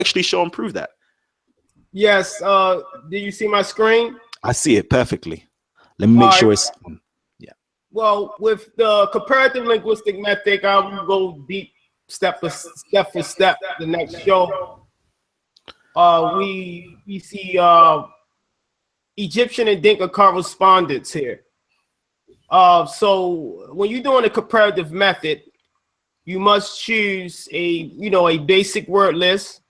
actually show and prove that? Yes. Do you see my screen? I see it perfectly. Let me make sure it's on. Yeah. Well, with the comparative linguistic method, I will go deep step for step. The next show, we see Egyptian and Dinka correspondence here. So when you're doing a comparative method, you must choose a basic word list.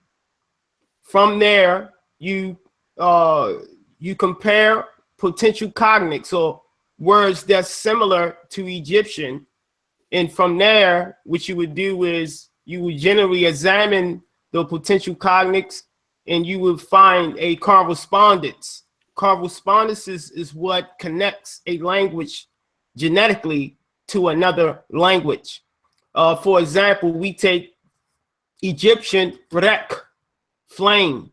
From there, you compare potential cognates or words that's similar to Egyptian, and from there, what you would do is you would generally examine the potential cognates, and you would find a correspondence. Correspondence is what connects a language genetically to another language. For example, we take Egyptian rek, flame,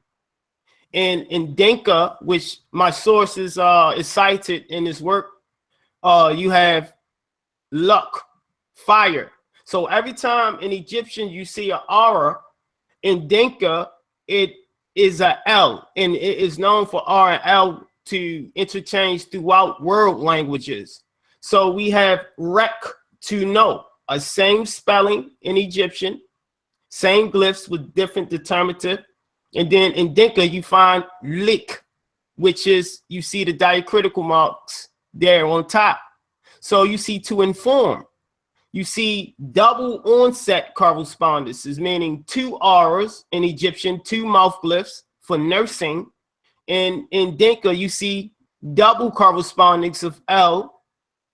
and in Dinka, which my sources is cited in this work, you have luck, fire. So every time in Egyptian you see an aura, in Dinka it is a L, and it is known for R and L to interchange throughout world languages. So we have rek, to know, a same spelling in Egyptian, same glyphs with different determinative. And then in Dinka, you find lik, which is, you see the diacritical marks there on top. So you see to inform. You see double onset correspondences, meaning two auras in Egyptian, two mouth glyphs for nursing. And in Dinka, you see double correspondence of L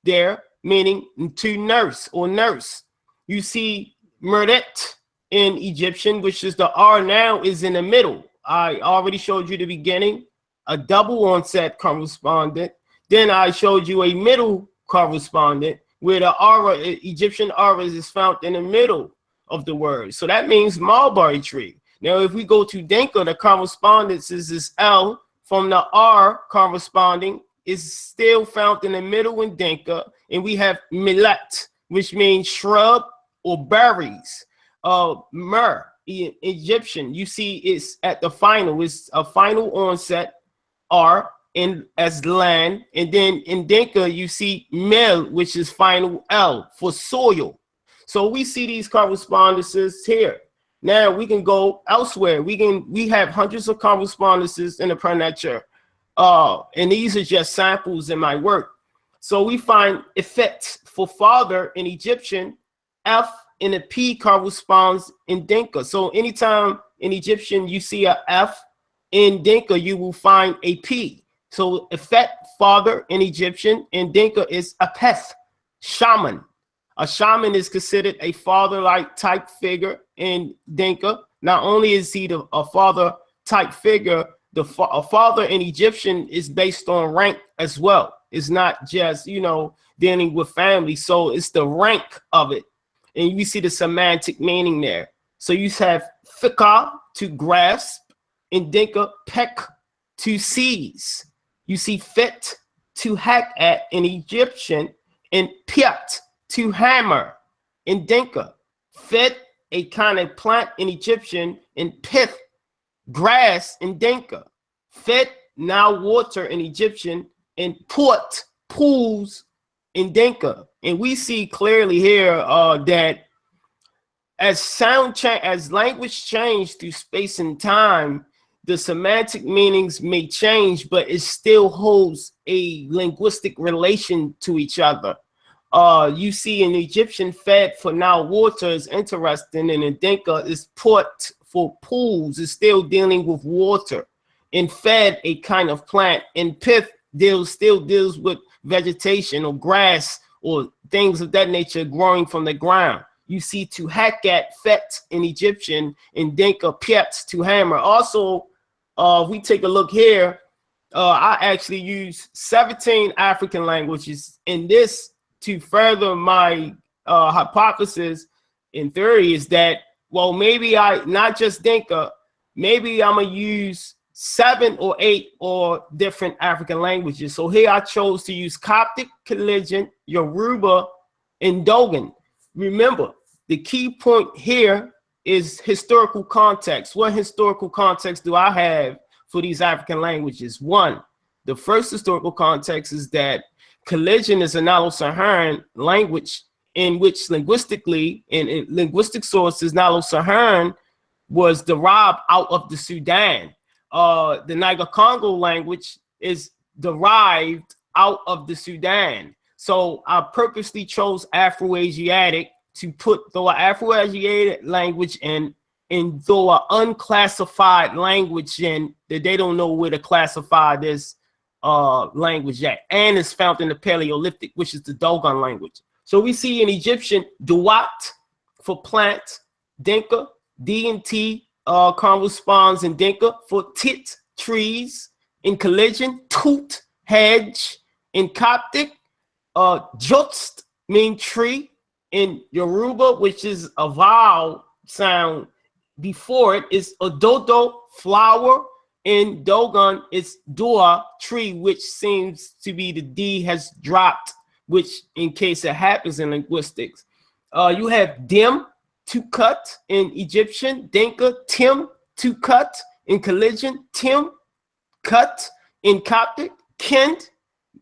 there, meaning to nurse or nurse. You see Murdet in Egyptian, which is the R now is in the middle. I already showed you the beginning, a double onset correspondent. Then I showed you a middle correspondent where the aura, Egyptian aura, is found in the middle of the word. So that means mulberry tree. Now, if we go to Dinka, the correspondence is L from the R corresponding is still found in the middle in Dinka. And we have millet, which means shrub or berries. Myrrh, Egyptian, you see it's at the final, it's a final onset R in as land. And then in Dinka, you see mel, which is final L for soil. So we see these correspondences here. Now we can go elsewhere. We have hundreds of correspondences in the Netjer, and these are just samples in my work. So we find effect for father in Egyptian, F and a P corresponds in Dinka. So anytime in Egyptian you see a F, in Dinka you will find a P. So effect father in Egyptian, in Dinka is a peth, shaman. A shaman is considered a father-like type figure in Dinka. Not only is he a father type figure, a father in Egyptian is based on rank as well. It's not just, dealing with family. So it's the rank of it. And you see the semantic meaning there. So you have fika, to grasp, in Dinka, peck, to seize. You see fit, to hack at in Egyptian, and piat, to hammer in Dinka. Fit, a kind of plant in Egyptian, and pith, grass in Dinka. Fit, now water in Egyptian, and port, pools in Dinka. And we see clearly here that as language change through space and time, the semantic meanings may change, but it still holds a linguistic relation to each other. You see in Egyptian, fed for now water is interesting, and in Dinka is port for pools, is still dealing with water. And fed, a kind of plant, and pith still deals with vegetation or grass or things of that nature growing from the ground. You see to hack at, fet in Egyptian, and Dinka, piet, to hammer. Also, if we take a look here, I actually use 17 African languages in this to further my hypothesis in theory is that, well, maybe not just Dinka, maybe I'm gonna use 7 or 8 or different African languages. So here I chose to use Coptic, Kalijan, Yoruba, and Dogon. Remember, the key point here is historical context. What historical context do I have for these African languages? One, the first historical context is that Collision is an Nilo-Saharan language in which linguistically, in linguistic sources, Nilo-Saharan was derived out of the Sudan. The Niger-Congo language is derived out of the Sudan. So I purposely chose Afro-Asiatic to put the Afro-Asiatic language in though an unclassified language in that they don't know where to classify this language at. And it's found in the Paleolithic, which is the Dogon language. So we see in Egyptian, Duat for plant, Dinka, D and T corresponds in Dinka for tit, trees. In Collision, Tut, hedge. In Coptic, Jutst mean tree. In Yoruba, which is a vowel sound before it, is Ododo, flower. In Dogon, it's Dua, tree, which seems to be the D has dropped, which in case it happens in linguistics. You have Dim, to cut in Egyptian, Dinka, Tim, to cut in Collision, Tim, cut in Coptic, Kend,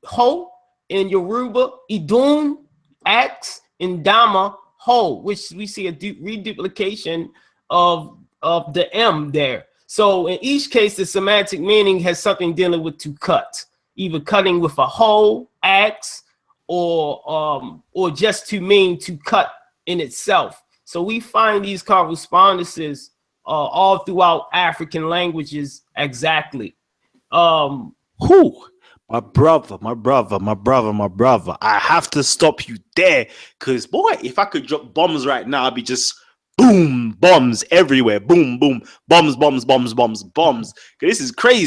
Ho in Yoruba, Idun, axe, in Dama, Ho, which we see a reduplication of the M there. So in each case, the semantic meaning has something dealing with to cut, either cutting with a hoe, axe, or just to mean to cut in itself. So we find these correspondences all throughout African languages exactly. Who? My brother. I have to stop you there, because boy, if I could drop bombs right now, I'd be just boom, bombs everywhere, boom, boom, bombs. This is crazy.